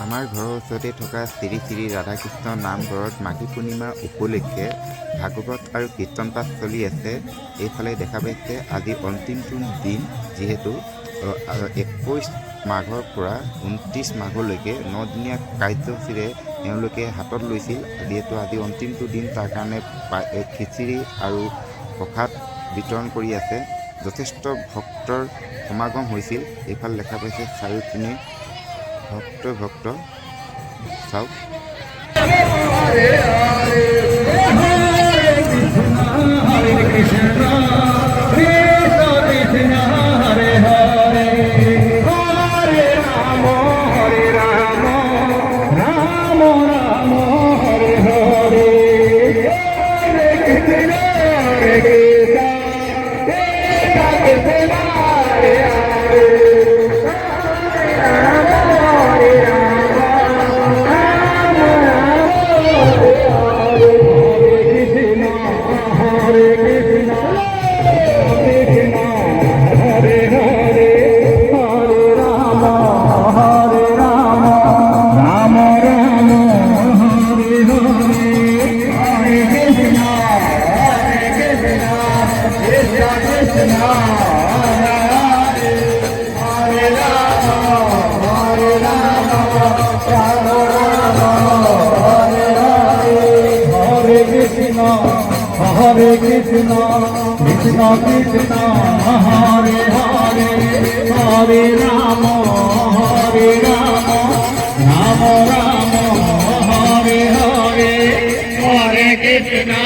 আমাৰ ঘৰৰ ওচৰতে থকা শ্ৰী শ্ৰী ৰাধাকৃষ্ণ নামঘৰত মাঘী পূৰ্ণিমা উপলক্ষে ভাগৱত আৰু কীৰ্তন পাঠ চলি আছে। এইফালে দেখা পাইছে আজি অন্তিমটো দিন, যিহেতু 21 মাঘৰ পৰা 29 মাঘলৈকে 9 দিনীয়া কাৰ্যসূচীৰে তেওঁলোকে হাতত লৈছিল। যিহেতু আজি অন্তিমটো দিন, তাৰ কাৰণে খিচিৰি আৰু প্ৰসাদ বিতৰণ কৰি আছে। যথেষ্ট ভক্তৰ সমাগম হৈছিল। এইফালে দেখা পাইছে চাৰিওপিনে ভক্ত চাওক। Hare Krishna, Krishna Krishna, Hare Hare, Hare Rama, Hare Rama, Rama Rama, Hare Hare, Hare Krishna,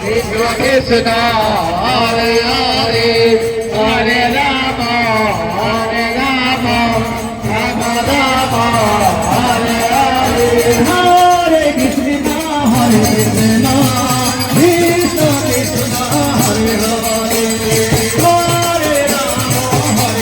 Krishna Krishna, Hare Hare, Hare Rama, Rama Rama, Hare Hare, Hare Krishna, Hare Krishna, Krishna Krishna, Hare Hare, Hare Rama, Rama Rama,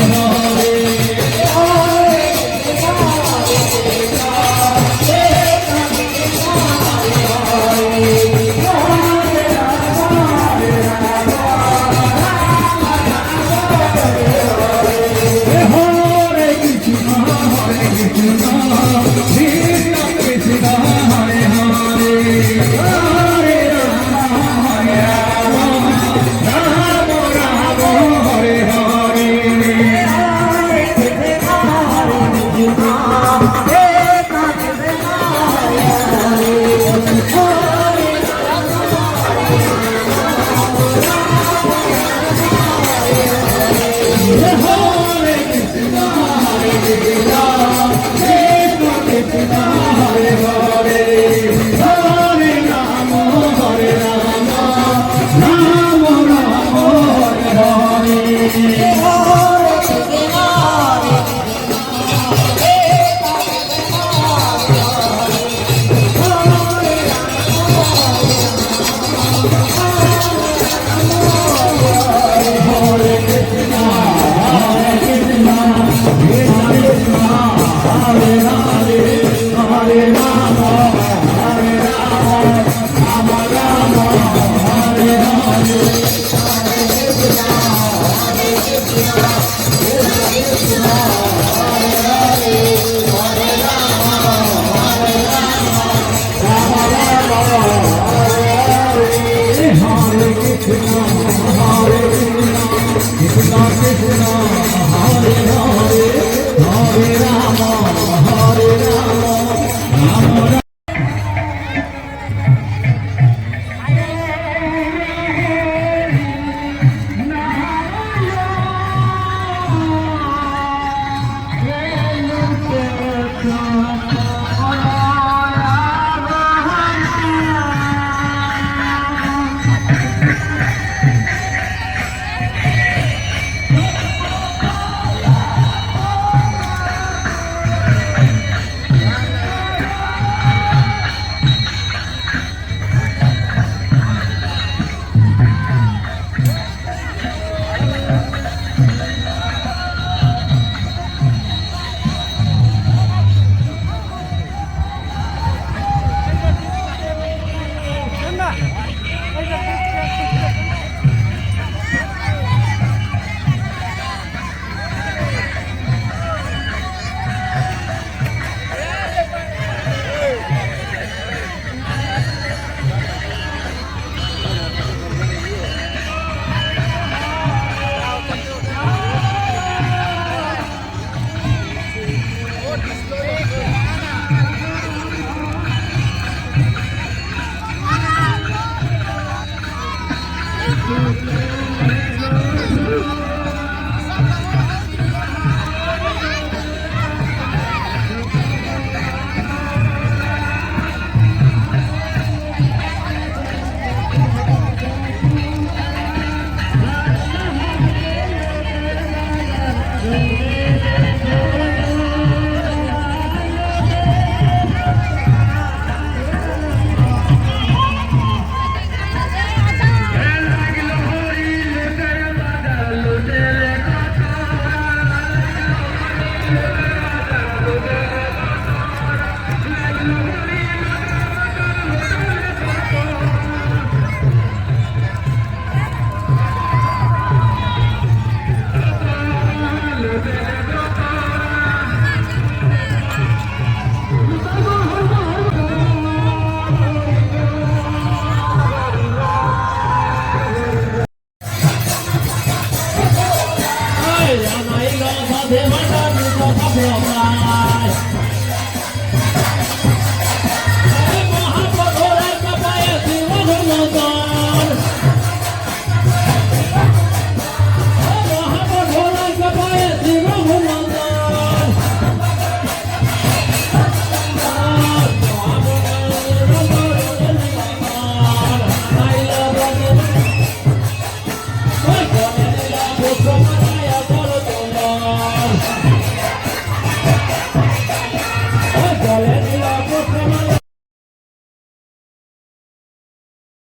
Hare Hare, Krishna